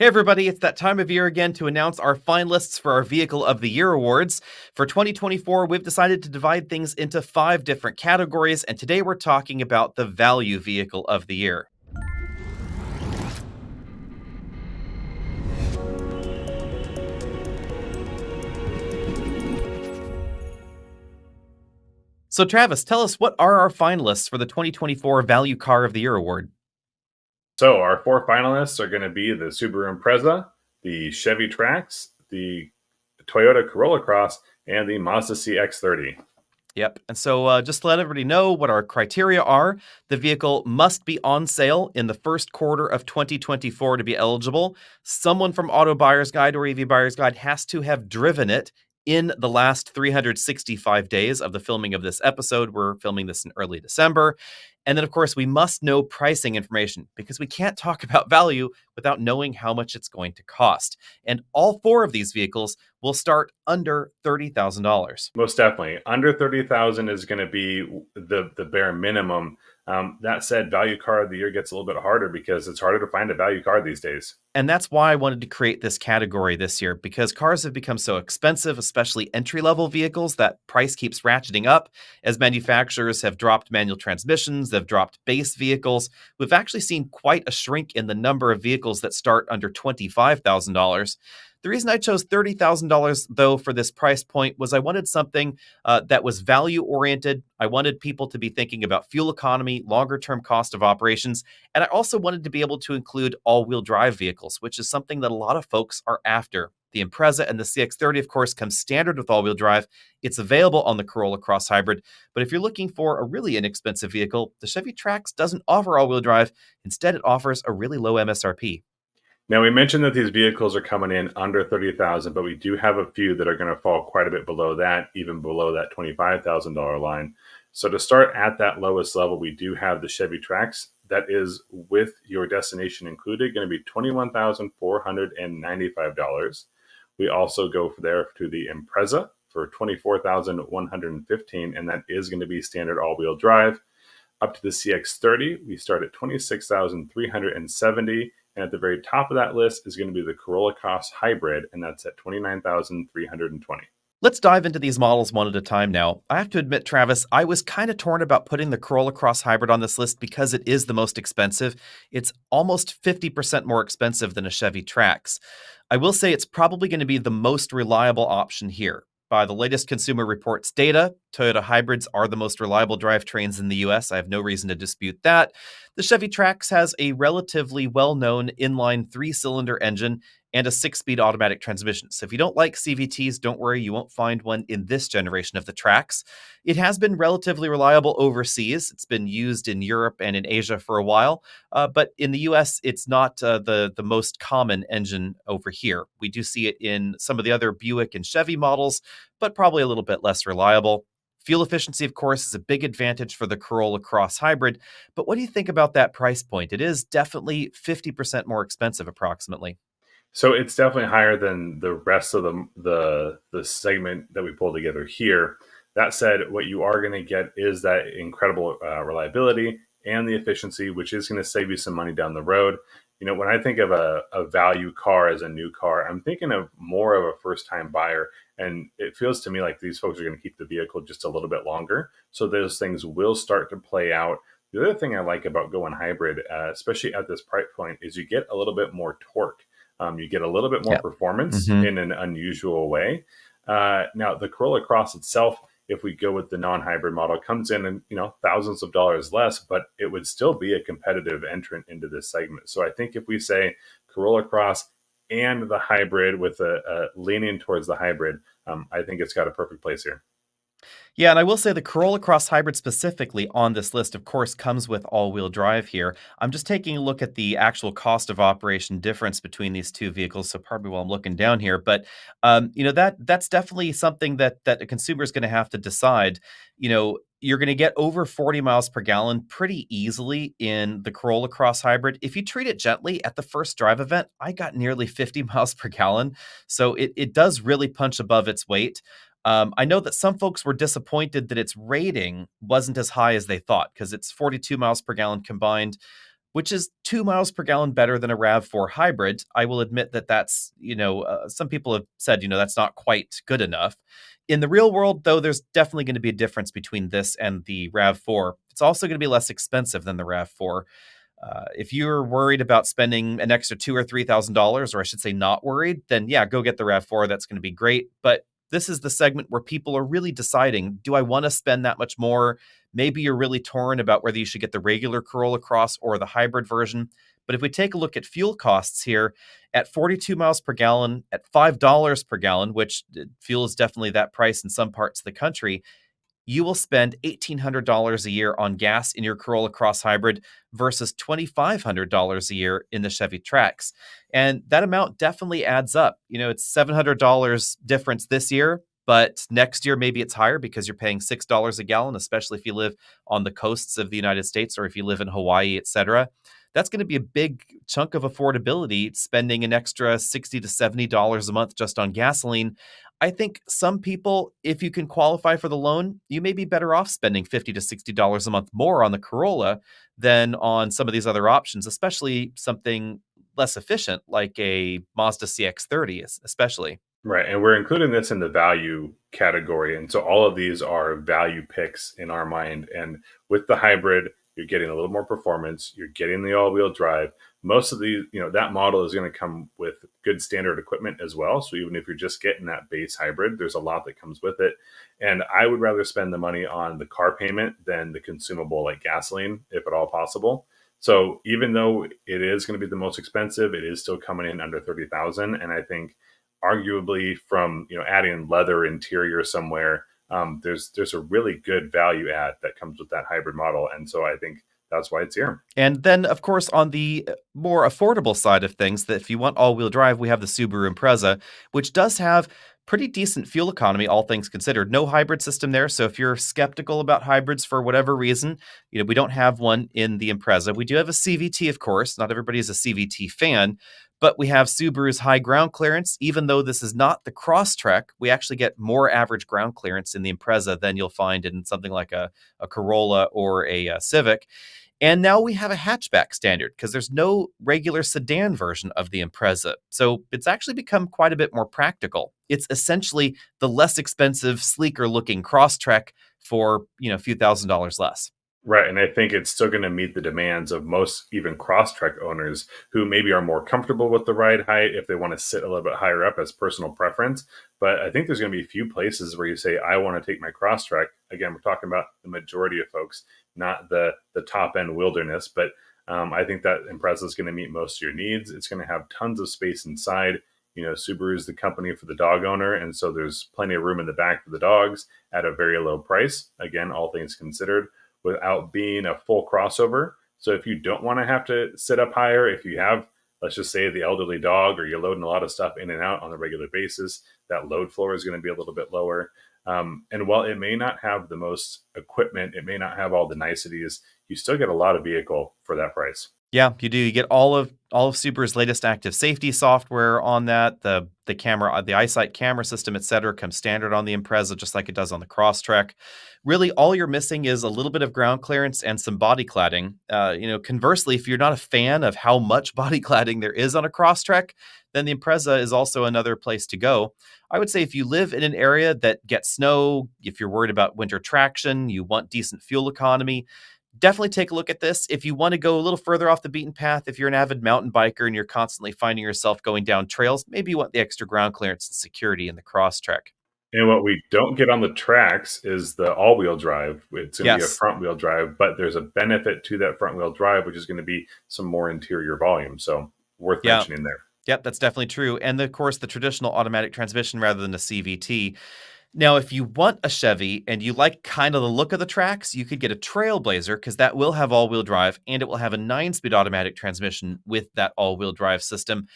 Hey everybody, it's that time of year again to announce our finalists for our Vehicle of the Year awards. For 2024, we've decided to divide things into 5 different categories, and today we're talking about the Value Vehicle of the Year. So Travis, tell us, what are our finalists for the 2024 Value Car of the Year award? So our 4 finalists are going to be the Subaru Impreza, the Chevy Trax, the Toyota Corolla Cross, and the Mazda CX-30. Yep. And so just to let everybody know what our criteria are, the vehicle must be on sale in the first quarter of 2024 to be eligible. Someone from Auto Buyer's Guide or EV Buyer's Guide has to have driven it in the last 365 days of the filming of this episode. We're filming this in early December. And then, of course, we must know pricing information because we can't talk about value without knowing how much it's going to cost. And all 4 of these vehicles will start under $30,000. Most definitely. Under $30,000 is going to be the bare minimum. That said, Value Car of the Year gets a little bit harder because it's harder to find a value car these days. And that's why I wanted to create this category this year, because cars have become so expensive, especially entry-level vehicles, that price keeps ratcheting up as manufacturers have dropped manual transmissions, they've dropped base vehicles. We've actually seen quite a shrink in the number of vehicles that start under $25,000. The reason I chose $30,000, though, for this price point was I wanted something that was value-oriented. I wanted people to be thinking about fuel economy, longer-term cost of operations, and I also wanted to be able to include all-wheel drive vehicles, which is something that a lot of folks are after. The Impreza and the CX-30, of course, come standard with all-wheel drive. It's available on the Corolla Cross Hybrid, but if you're looking for a really inexpensive vehicle, the Chevy Trax doesn't offer all-wheel drive. Instead, it offers a really low MSRP. Now, we mentioned that these vehicles are coming in under $30,000, but we do have a few that are going to fall quite a bit below that, even below that $25,000 line. So to start at that lowest level, we do have the Chevy Trax. That is, with your destination included, going to be $21,495. We also go there to the Impreza for $24,115, and that is going to be standard all-wheel drive. Up to the CX-30, we start at $26,370. And at the very top of that list is going to be the Corolla Cross Hybrid, and that's at $29,320. Let's dive into these models one at a time now. I have to admit, Travis, I was kind of torn about putting the Corolla Cross Hybrid on this list because it is the most expensive. It's almost 50% more expensive than a Chevy Trax. I will say it's probably going to be the most reliable option here. By the latest Consumer Reports data, Toyota hybrids are the most reliable drivetrains in the US. I have no reason to dispute that. The Chevy Trax has a relatively well-known inline 3-cylinder engine and a 6-speed automatic transmission. So if you don't like CVTs, don't worry, you won't find one in this generation of the Trax. It has been relatively reliable overseas. It's been used in Europe and in Asia for a while, but in the US, it's not the most common engine over here. We do see it in some of the other Buick and Chevy models, but probably a little bit less reliable. Fuel efficiency, of course, is a big advantage for the Corolla Cross Hybrid, but what do you think about that price point? It is definitely 50% more expensive, approximately. So it's definitely higher than the rest of the segment that we pulled together here. That said, what you are going to get is that incredible reliability and the efficiency, which is going to save you some money down the road. You know, when I think of a value car as a new car, I'm thinking of more of a first-time buyer. And it feels to me like these folks are going to keep the vehicle just a little bit longer. So those things will start to play out. The other thing I like about going hybrid, especially at this price point, is you get a little bit more torque. You get a little bit more performance in an unusual way. Now, the Corolla Cross itself, if we go with the non-hybrid model, comes in and, thousands of dollars less, but it would still be a competitive entrant into this segment. So I think if we say Corolla Cross and the hybrid with a leaning towards the hybrid, I think it's got a perfect place here. Yeah, and I will say the Corolla Cross Hybrid specifically on this list, of course, comes with all-wheel drive here. I'm just taking a look at the actual cost of operation difference between these two vehicles, so pardon me while I'm looking down here. But, that's definitely something that a consumer is going to have to decide. You're going to get over 40 miles per gallon pretty easily in the Corolla Cross Hybrid. If you treat it gently at the first drive event, I got nearly 50 miles per gallon. So it does really punch above its weight. I know that some folks were disappointed that its rating wasn't as high as they thought because it's 42 miles per gallon combined. which is 2 miles per gallon better than a RAV4 hybrid. I will admit that that's, some people have said, that's not quite good enough. In the real world, though, there's definitely going to be a difference between this and the RAV4. It's also going to be less expensive than the RAV4. If you're worried about spending an extra $2,000 or $3,000, or I should say not worried, then yeah, go get the RAV4. That's going to be great. But this is the segment where people are really deciding, do I want to spend that much more? Maybe you're really torn about whether you should get the regular Corolla Cross or the hybrid version. But if we take a look at fuel costs here, at 42 miles per gallon, at $5 per gallon, which fuel is definitely that price in some parts of the country, you will spend $1,800 a year on gas in your Corolla Cross Hybrid versus $2,500 a year in the Chevy Trax. And that amount definitely adds up. It's $700 difference this year, but next year maybe it's higher because you're paying $6 a gallon, especially if you live on the coasts of the United States or if you live in Hawaii, etc. That's going to be a big chunk of affordability, spending an extra $60 to $70 a month just on gasoline. I think some people, if you can qualify for the loan, you may be better off spending $50 to $60 a month more on the Corolla than on some of these other options, especially something less efficient like a Mazda CX-30, especially. Right. And we're including this in the value category. And so all of these are value picks in our mind. And with the hybrid, you're getting a little more performance. You're getting the all-wheel drive. Most of these, that model is going to come with good standard equipment as well. So even if you're just getting that base hybrid, there's a lot that comes with it. And I would rather spend the money on the car payment than the consumable like gasoline, if at all possible. So even though it is going to be the most expensive, it is still coming in under 30,000. And I think arguably from adding leather interior somewhere, there's a really good value add that comes with that hybrid model, and so I think that's why it's here. And then, of course, on the more affordable side of things, that if you want all-wheel drive, we have the Subaru Impreza, which does have pretty decent fuel economy, all things considered. No hybrid system there, so if you're skeptical about hybrids for whatever reason, we don't have one in the Impreza. We do have a CVT, of course. Not everybody is a CVT fan, but we have Subaru's high ground clearance. Even though this is not the Crosstrek, we actually get more average ground clearance in the Impreza than you'll find in something like a Corolla or a Civic. And now we have a hatchback standard because there's no regular sedan version of the Impreza. So it's actually become quite a bit more practical. It's essentially the less expensive, sleeker looking Crosstrek for, a few $1,000s less. Right. And I think it's still going to meet the demands of most even Crosstrek owners who maybe are more comfortable with the ride height if they want to sit a little bit higher up as personal preference. But I think there's going to be a few places where you say, I want to take my Crosstrek. Again, we're talking about the majority of folks, not the top end wilderness. But I think that Impreza is going to meet most of your needs. It's going to have tons of space inside. Subaru is the company for the dog owner. And so there's plenty of room in the back for the dogs at a very low price. Again, all things considered, without being a full crossover. So if you don't want to have to sit up higher, if you have, let's just say, the elderly dog, or you're loading a lot of stuff in and out on a regular basis, that load floor is going to be a little bit lower. And while it may not have the most equipment, it may not have all the niceties, you still get a lot of vehicle for that price. Yeah, you do. You get all of Subaru's latest active safety software on that. The camera, the EyeSight camera system, etc., comes standard on the Impreza, just like it does on the Crosstrek. Really, all you're missing is a little bit of ground clearance and some body cladding. Conversely, if you're not a fan of how much body cladding there is on a Crosstrek, then the Impreza is also another place to go. I would say if you live in an area that gets snow, if you're worried about winter traction, you want decent fuel economy, definitely take a look at this. If you want to go a little further off the beaten path, if you're an avid mountain biker and you're constantly finding yourself going down trails, maybe you want the extra ground clearance and security in the Crosstrek. And what we don't get on the Trax is the all-wheel drive. It's going to be a Yes. front-wheel drive, but there's a benefit to that front-wheel drive, which is going to be some more interior volume. So worth Yeah. mentioning there. Yep, that's definitely true. And of course, the traditional automatic transmission rather than a CVT. Now, if you want a Chevy and you like kind of the look of the Trax, you could get a Trailblazer because that will have all-wheel drive and it will have a 9-speed automatic transmission with that all-wheel drive system.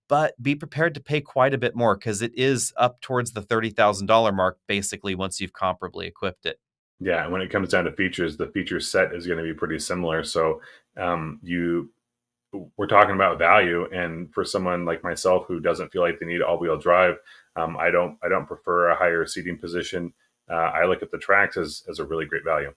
But be prepared to pay quite a bit more because it is up towards the $30,000 mark, basically, once you've comparably equipped it. Yeah, and when it comes down to features, the feature set is going to be pretty similar. So we're talking about value, and for someone like myself who doesn't feel like they need all-wheel drive, I don't prefer a higher seating position. I look at the Trax as a really great value.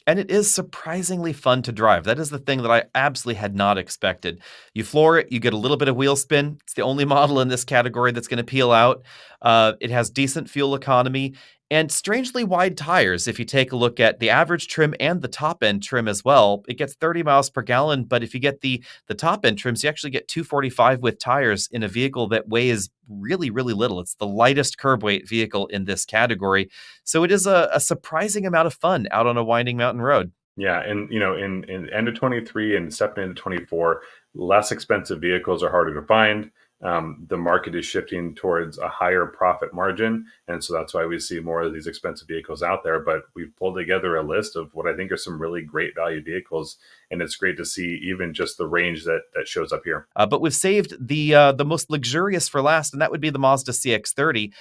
And it is surprisingly fun to drive. That is the thing that I absolutely had not expected. You floor it, you get a little bit of wheel spin. It's the only model in this category that's going to peel out. It has decent fuel economy and strangely wide tires. If you take a look at the average trim and the top end trim as well, it gets 30 miles per gallon. But if you get the top end trims, you actually get 245 with tires in a vehicle that weighs really, really little. It's the lightest curb weight vehicle in this category. So it is a surprising amount of fun out on a winding mountain road. Yeah, and in end of 23 and stepping into 24, less expensive vehicles are harder to find. The market is shifting towards a higher profit margin, and so that's why we see more of these expensive vehicles out there. But we've pulled together a list of what I think are some really great value vehicles, and it's great to see even just the range that shows up here. But we've saved the most luxurious for last, and that would be the Mazda CX-30.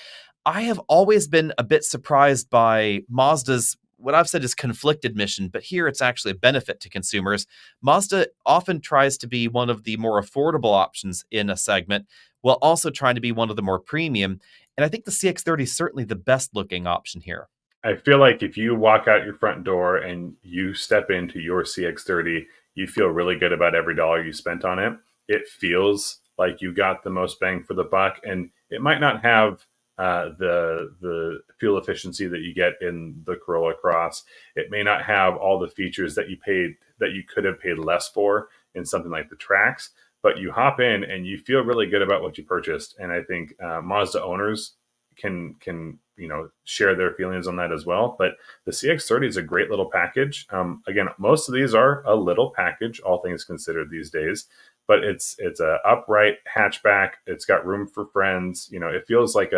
I have always been a bit surprised by Mazda's, what I've said is conflicted mission, but here it's actually a benefit to consumers. Mazda often tries to be one of the more affordable options in a segment while also trying to be one of the more premium. And I think the CX-30 is certainly the best looking option here. I feel like if you walk out your front door and you step into your CX-30, you feel really good about every dollar you spent on it. It feels like you got the most bang for the buck, and it might not have the fuel efficiency that you get in the Corolla Cross. It may not have all the features that you could have paid less for in something like the Trax, but you hop in and you feel really good about what you purchased. And I think Mazda owners can share their feelings on that as well. But the CX-30 is a great little package. Again, most of these are a little package, all things considered these days. But it's a upright hatchback. It's got room for friends. It feels like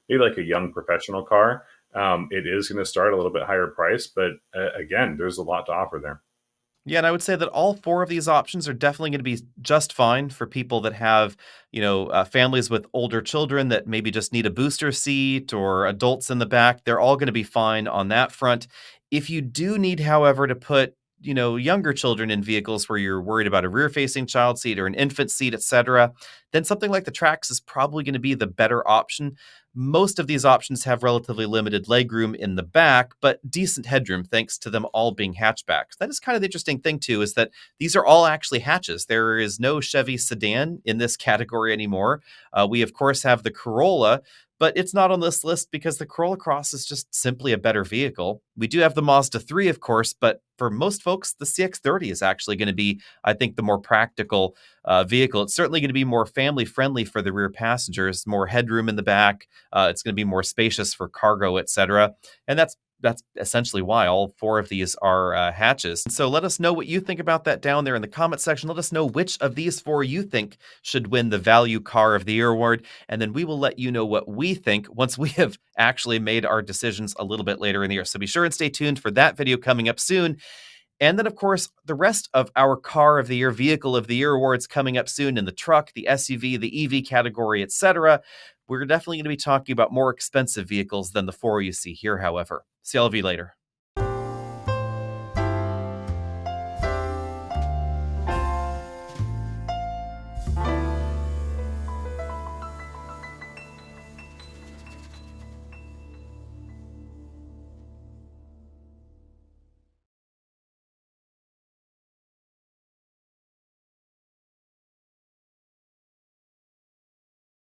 maybe like a young professional car. It is going to start a little bit higher price, but again, there's a lot to offer there. Yeah, and I would say that all four of these options are definitely going to be just fine for people that have, families with older children that maybe just need a booster seat or adults in the back. They're all going to be fine on that front. If you do need, however, to put, younger children in vehicles where you're worried about a rear-facing child seat or an infant seat, etc., then something like the Trax is probably going to be the better option. Most of these options have relatively limited legroom in the back, but decent headroom thanks to them all being hatchbacks. That is kind of the interesting thing, too, is that these are all actually hatches. There is no Chevy sedan in this category anymore. We, of course, have the Corolla, but it's not on this list because the Corolla Cross is just simply a better vehicle. We do have the Mazda 3, of course, but for most folks, the CX-30 is actually going to be, I think, the more practical vehicle. It's certainly going to be more family-friendly for the rear passengers, more headroom in the back. It's going to be more spacious for cargo, etc. And that's essentially why all four of these are hatches. So let us know what you think about that down there in the comment section. Let us know which of these four you think should win the Value Car of the Year award, and then we will let you know what we think once we have actually made our decisions a little bit later in the year. So be sure and stay tuned for that video coming up soon. And then, of course, the rest of our Car of the Year, Vehicle of the Year awards coming up soon in the truck, the SUV, the EV category, etc. We're definitely going to be talking about more expensive vehicles than the four you see here, however. See all of you later.